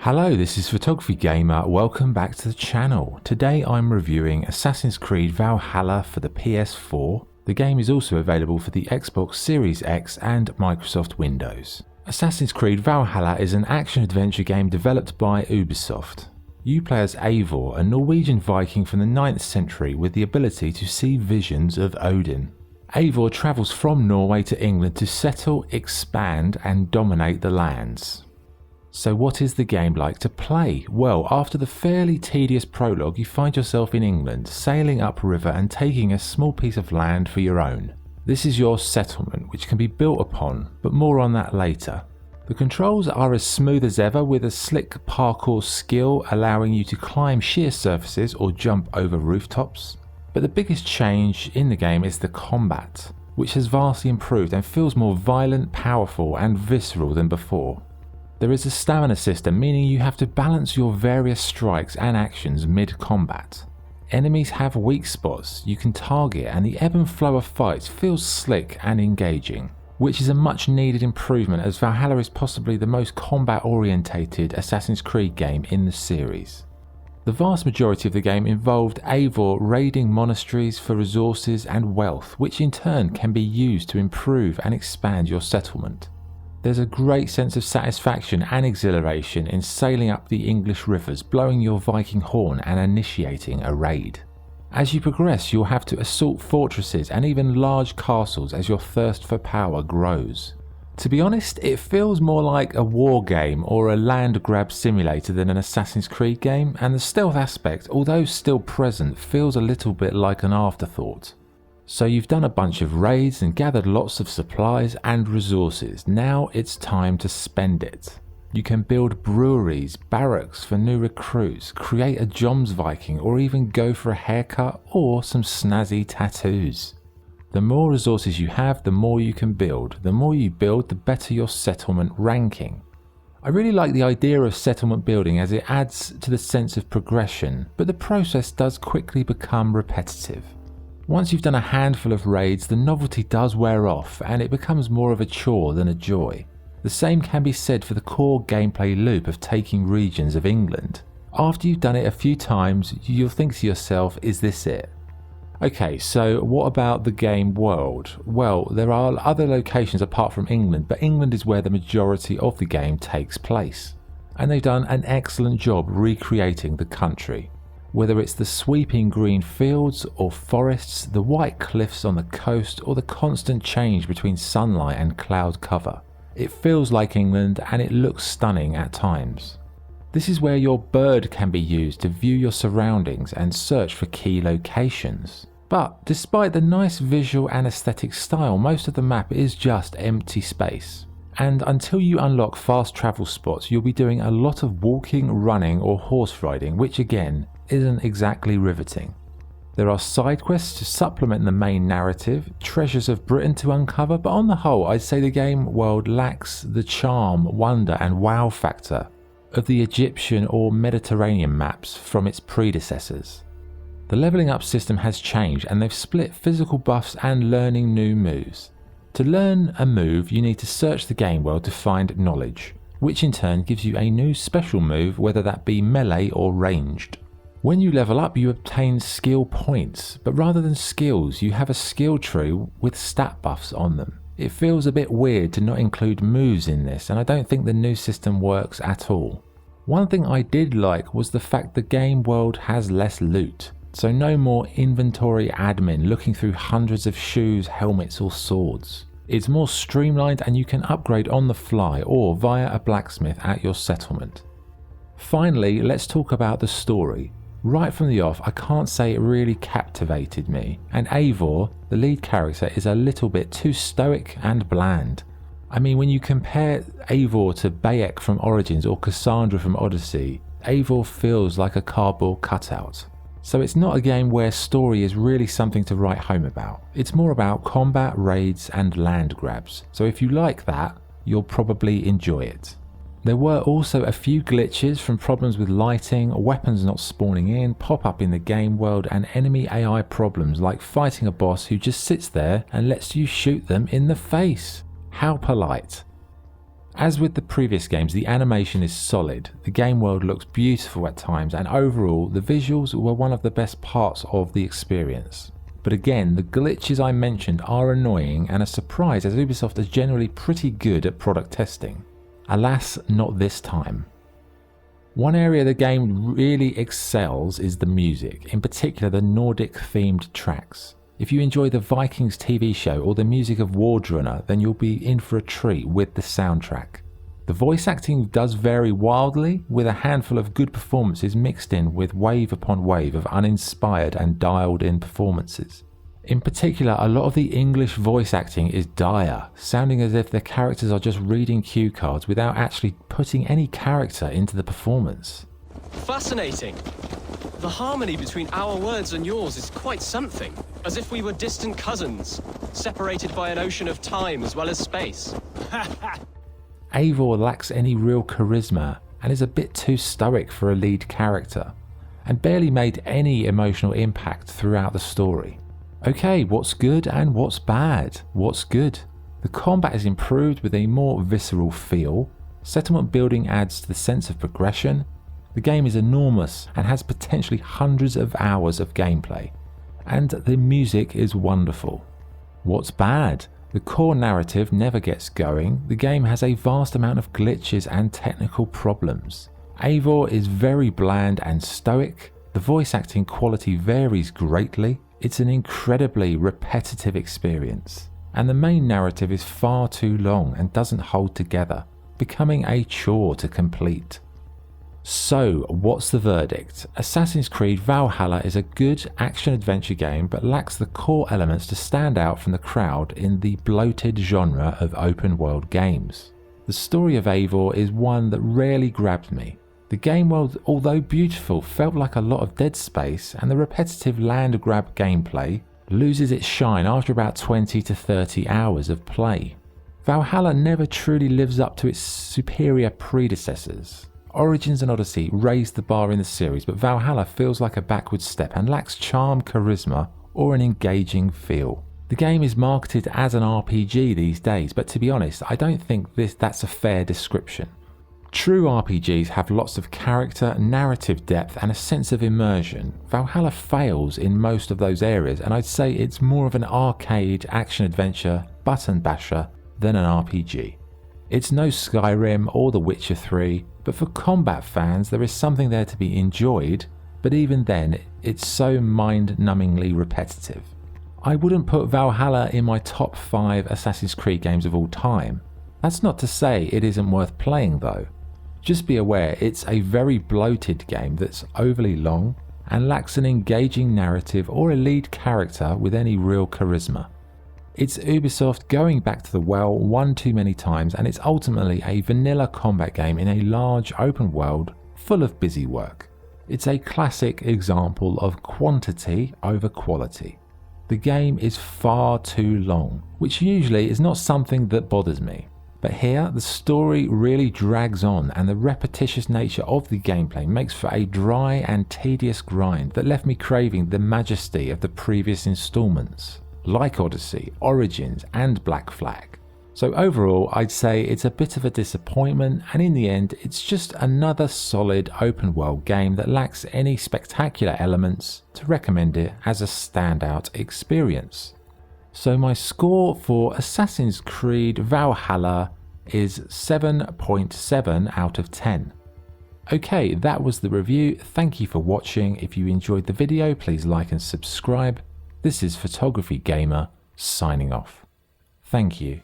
Hello, this is Photography Gamer, welcome back to the channel. Today I'm reviewing Assassin's Creed Valhalla for the PS4. The game is also available for the Xbox Series X and Microsoft Windows. Assassin's Creed Valhalla is an action-adventure game developed by Ubisoft. You play as Eivor, a Norwegian Viking from the 9th century with the ability to see visions of Odin. Eivor travels from Norway to England to settle, expand and dominate the lands. So what is the game like to play? Well, after the fairly tedious prologue, you find yourself in England, sailing upriver and taking a small piece of land for your own. This is your settlement, which can be built upon, but more on that later. The controls are as smooth as ever, with a slick parkour skill allowing you to climb sheer surfaces or jump over rooftops. But the biggest change in the game is the combat, which has vastly improved and feels more violent, powerful and visceral than before. There is a stamina system, meaning you have to balance your various strikes and actions mid-combat. Enemies have weak spots you can target, and the ebb and flow of fights feels slick and engaging, which is a much needed improvement as Valhalla is possibly the most combat-orientated Assassin's Creed game in the series. The vast majority of the game involved Eivor raiding monasteries for resources and wealth, which in turn can be used to improve and expand your settlement. There's a great sense of satisfaction and exhilaration in sailing up the English rivers, blowing your Viking horn and initiating a raid. As you progress, you'll have to assault fortresses and even large castles as your thirst for power grows. To be honest, it feels more like a war game or a land grab simulator than an Assassin's Creed game, and the stealth aspect, although still present, feels a little bit like an afterthought. So you've done a bunch of raids and gathered lots of supplies and resources. Now it's time to spend it. You can build breweries, barracks for new recruits, create a Jomsviking, or even go for a haircut or some snazzy tattoos. The more resources you have, the more you can build. The more you build, the better your settlement ranking. I really like the idea of settlement building as it adds to the sense of progression, but the process does quickly become repetitive. Once you've done a handful of raids, the novelty does wear off and it becomes more of a chore than a joy. The same can be said for the core gameplay loop of taking regions of England. After you've done it a few times, you'll think to yourself, is this it? Okay, so what about the game world? Well, there are other locations apart from England, but England is where the majority of the game takes place. And they've done an excellent job recreating the country. Whether it's the sweeping green fields or forests, the white cliffs on the coast, or the constant change between sunlight and cloud cover. It feels like England and it looks stunning at times. This is where your bird can be used to view your surroundings and search for key locations. But despite the nice visual and aesthetic style, most of the map is just empty space. And until you unlock fast travel spots, you'll be doing a lot of walking, running or horse riding, which again isn't exactly riveting. There are side quests to supplement the main narrative, treasures of Britain to uncover, but on the whole I'd say the game world lacks the charm, wonder and wow factor of the Egyptian or Mediterranean maps from its predecessors. The leveling up system has changed and they've split physical buffs and learning new moves. To learn a move you need to search the game world to find knowledge, which in turn gives you a new special move, whether that be melee or ranged. When you level up you obtain skill points, but rather than skills you have a skill tree with stat buffs on them. It feels a bit weird to not include moves in this, and I don't think the new system works at all. One thing I did like was the fact the game world has less loot, so no more inventory admin looking through hundreds of shoes, helmets or swords. It's more streamlined and you can upgrade on the fly or via a blacksmith at your settlement. Finally, let's talk about the story. Right from the off, I can't say it really captivated me, and Eivor, the lead character, is a little bit too stoic and bland. I mean, when you compare Eivor to Bayek from Origins or Cassandra from Odyssey, Eivor feels like a cardboard cutout. So it's not a game where story is really something to write home about. It's more about combat, raids and land grabs, so if you like that, you'll probably enjoy it. There were also a few glitches from problems with lighting, weapons not spawning in, pop-up in the game world and enemy AI problems like fighting a boss who just sits there and lets you shoot them in the face. How polite. As with the previous games, the animation is solid, the game world looks beautiful at times, and overall the visuals were one of the best parts of the experience. But again, the glitches I mentioned are annoying and a surprise, as Ubisoft is generally pretty good at product testing. Alas, not this time. One area the game really excels is the music, in particular the Nordic themed tracks. If you enjoy the Vikings TV show or the music of Wardrunner, then you'll be in for a treat with the soundtrack. The voice acting does vary wildly, with a handful of good performances mixed in with wave upon wave of uninspired and dialed in performances. In particular, a lot of the English voice acting is dire, sounding as if the characters are just reading cue cards without actually putting any character into the performance. Fascinating. The harmony between our words and yours is quite something, as if we were distant cousins, separated by an ocean of time as well as space. Eivor lacks any real charisma and is a bit too stoic for a lead character, and barely made any emotional impact throughout the story. Okay, what's good and what's bad? What's good? The combat is improved with a more visceral feel, settlement building adds to the sense of progression, the game is enormous and has potentially hundreds of hours of gameplay, and the music is wonderful. What's bad? The core narrative never gets going, the game has a vast amount of glitches and technical problems. Eivor is very bland and stoic, the voice acting quality varies greatly, it's an incredibly repetitive experience, and the main narrative is far too long and doesn't hold together, becoming a chore to complete. So, what's the verdict? Assassin's Creed Valhalla is a good action-adventure game but lacks the core elements to stand out from the crowd in the bloated genre of open-world games. The story of Eivor is one that rarely grabbed me. The game world, although beautiful, felt like a lot of dead space, and the repetitive land grab gameplay loses its shine after about 20 to 30 hours of play. Valhalla never truly lives up to its superior predecessors. Origins and Odyssey raised the bar in the series, but Valhalla feels like a backward step and lacks charm, charisma, or an engaging feel. The game is marketed as an RPG these days, but to be honest, I don't think that's a fair description. True RPGs have lots of character, narrative depth, and a sense of immersion. Valhalla fails in most of those areas, and I'd say it's more of an arcade action-adventure button basher than an RPG. It's no Skyrim or The Witcher 3, but for combat fans there is something there to be enjoyed, but even then it's so mind-numbingly repetitive. I wouldn't put Valhalla in my top 5 Assassin's Creed games of all time. That's not to say it isn't worth playing though. Just be aware it's a very bloated game that's overly long and lacks an engaging narrative or a lead character with any real charisma. It's Ubisoft going back to the well one too many times, and it's ultimately a vanilla combat game in a large open world full of busy work. It's a classic example of quantity over quality. The game is far too long, which usually is not something that bothers me. But here, the story really drags on, and the repetitious nature of the gameplay makes for a dry and tedious grind that left me craving the majesty of the previous installments, like Odyssey, Origins, and Black Flag. So overall, I'd say it's a bit of a disappointment, and in the end, it's just another solid open world game that lacks any spectacular elements to recommend it as a standout experience. So my score for Assassin's Creed Valhalla is 7.7 out of 10. Okay, that was the review. Thank you for watching. If you enjoyed the video, please like and subscribe. This is Photography Gamer signing off. Thank you.